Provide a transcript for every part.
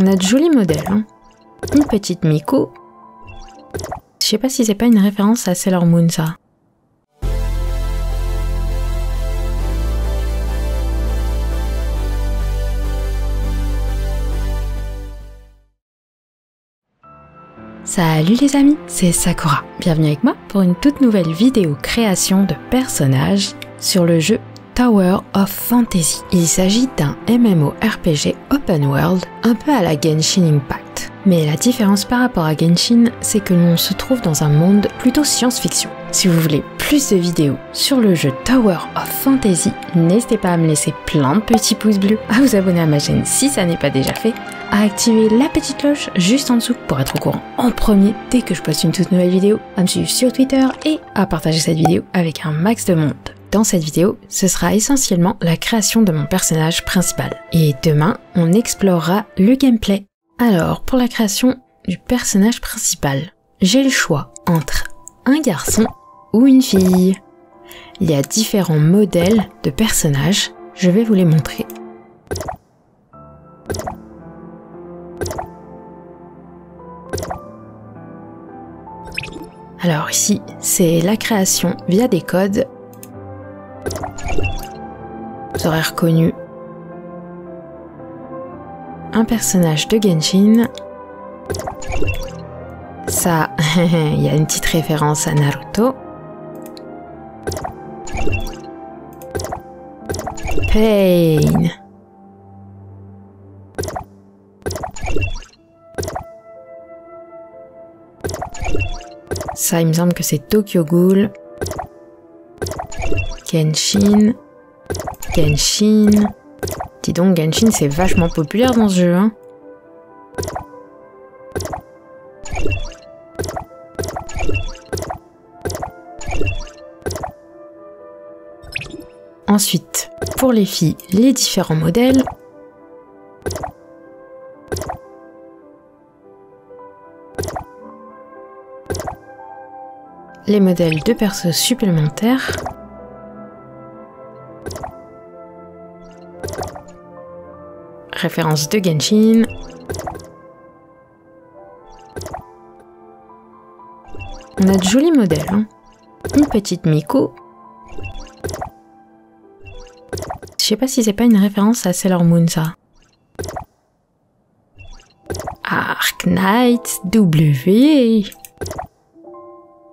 On a de jolis modèles, hein. Une petite Miko. Je sais pas si c'est pas une référence à Sailor Moon, ça. Salut les amis, c'est Sakura. Bienvenue avec moi pour une toute nouvelle vidéo création de personnages sur le jeu Tower of Fantasy. Il s'agit d'un MMORPG open world, un peu à la Genshin Impact. Mais la différence par rapport à Genshin, c'est que l'on se trouve dans un monde plutôt science-fiction. Si vous voulez plus de vidéos sur le jeu Tower of Fantasy, n'hésitez pas à me laisser plein de petits pouces bleus, à vous abonner à ma chaîne si ça n'est pas déjà fait, à activer la petite cloche juste en dessous pour être au courant en premier dès que je poste une toute nouvelle vidéo, à me suivre sur Twitter et à partager cette vidéo avec un max de monde. Dans cette vidéo, ce sera essentiellement la création de mon personnage principal. Et demain, on explorera le gameplay. Alors, pour la création du personnage principal, j'ai le choix entre un garçon ou une fille. Il y a différents modèles de personnages, je vais vous les montrer. Alors ici, c'est la création via des codes. Vous aurez reconnu un personnage de Genshin. Ça, il y a une petite référence à Naruto. Pain. Ça, il me semble que c'est Tokyo Ghoul. Genshin. Genshin. Dis donc, Genshin, c'est vachement populaire dans ce jeu, hein. Ensuite, pour les filles, les différents modèles. Les modèles de persos supplémentaires. Référence de Genshin. On a de jolis modèles, hein. Une petite Miko. Je sais pas si c'est pas une référence à Sailor Moon, ça. Arknight W.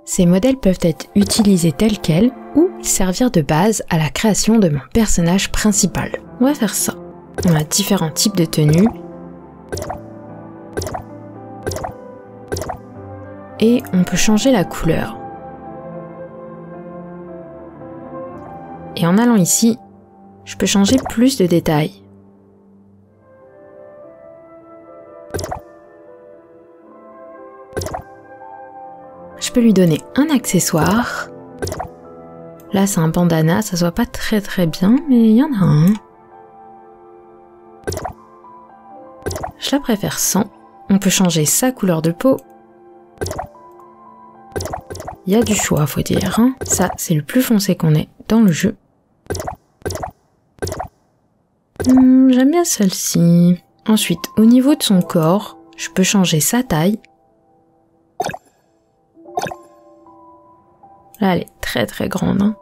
Ces modèles peuvent être utilisés tels quels ou servir de base à la création de mon personnage principal. On va faire ça. On a différents types de tenues. Et on peut changer la couleur. Et en allant ici, je peux changer plus de détails. Je peux lui donner un accessoire. Là, c'est un bandana, ça se voit pas très bien, mais il y en a un. Je la préfère sans. On peut changer sa couleur de peau. Il y a du choix, faut dire, hein. Ça, c'est le plus foncé qu'on ait dans le jeu. J'aime bien celle-ci. Ensuite, au niveau de son corps, je peux changer sa taille. Là, elle est très grande, hein.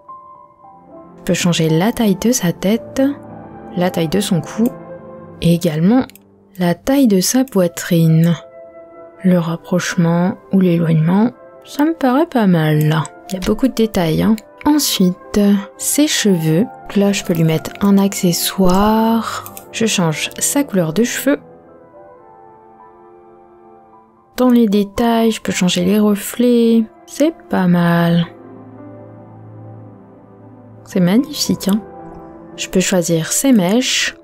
Je peux changer la taille de sa tête, la taille de son cou, et également la taille de sa poitrine. Le rapprochement ou l'éloignement, ça me paraît pas mal, là. Il y a beaucoup de détails, hein. Ensuite, ses cheveux. Là, je peux lui mettre un accessoire. Je change sa couleur de cheveux. Dans les détails, je peux changer les reflets. C'est pas mal. C'est magnifique, hein. Je peux choisir ses mèches.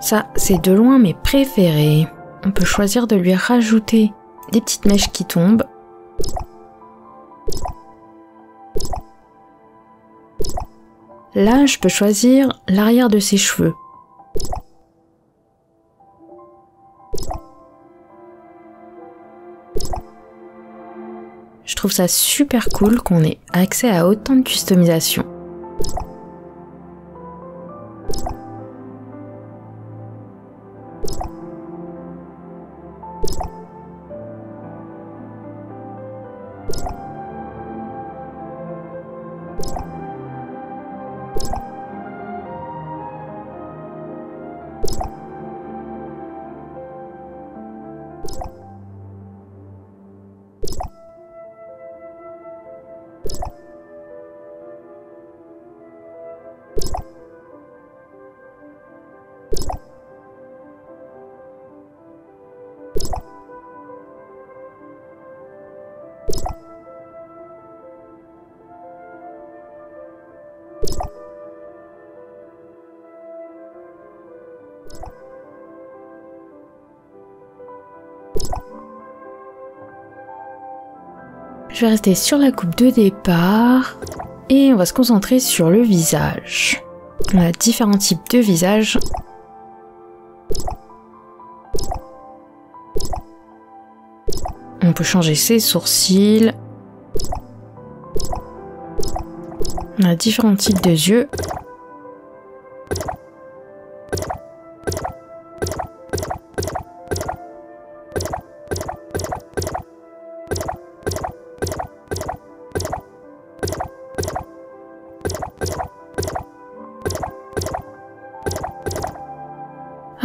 Ça, c'est de loin mes préférés. On peut choisir de lui rajouter des petites mèches qui tombent. Là, je peux choisir l'arrière de ses cheveux. Je trouve ça super cool qu'on ait accès à autant de customisation. Je vais rester sur la coupe de départ et on va se concentrer sur le visage. On a différents types de visages. On peut changer ses sourcils. On a différents types de yeux.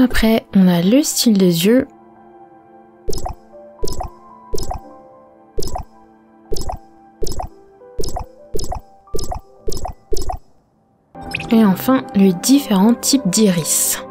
Après, on a le style des yeux. Et enfin, les différents types d'iris.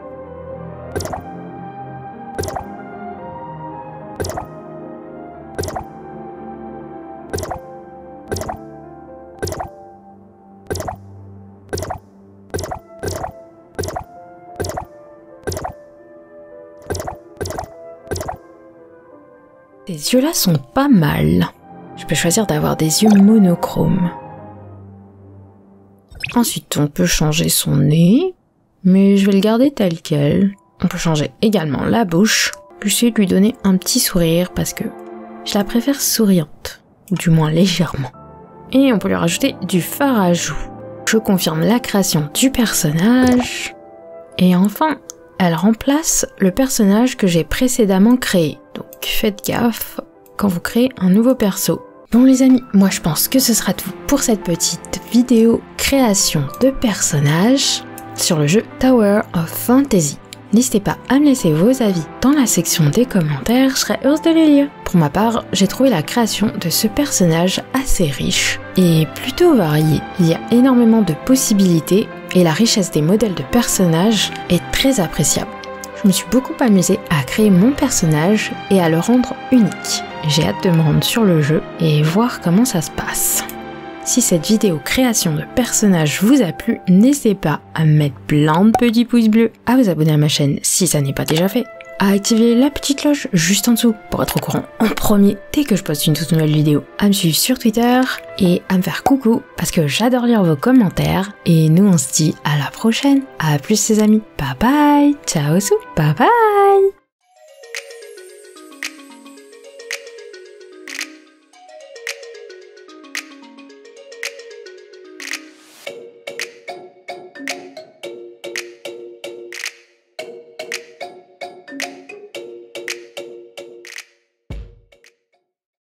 Ces yeux-là sont pas mal. Je peux choisir d'avoir des yeux monochromes. Ensuite, on peut changer son nez, mais je vais le garder tel quel. On peut changer également la bouche. J'essaie de lui donner un petit sourire parce que je la préfère souriante, ou du moins légèrement. Et on peut lui rajouter du fard à joues. Je confirme la création du personnage. Et enfin, elle remplace le personnage que j'ai précédemment créé. Donc faites gaffe quand vous créez un nouveau perso. Bon les amis, moi je pense que ce sera tout pour cette petite vidéo création de personnages sur le jeu Tower of Fantasy. N'hésitez pas à me laisser vos avis dans la section des commentaires, je serai heureuse de les lire. Pour ma part, j'ai trouvé la création de ce personnage assez riche et plutôt varié. Il y a énormément de possibilités et la richesse des modèles de personnages est très appréciable. Je me suis beaucoup amusée à créer mon personnage et à le rendre unique. J'ai hâte de me rendre sur le jeu et voir comment ça se passe. Si cette vidéo création de personnages vous a plu, n'hésitez pas à mettre plein de petits pouces bleus, à vous abonner à ma chaîne si ça n'est pas déjà fait, à activer la petite cloche juste en dessous pour être au courant en premier dès que je poste une toute nouvelle vidéo, à me suivre sur Twitter et à me faire coucou parce que j'adore lire vos commentaires et nous on se dit à la prochaine. À plus les amis, bye bye, ciao sou, bye bye.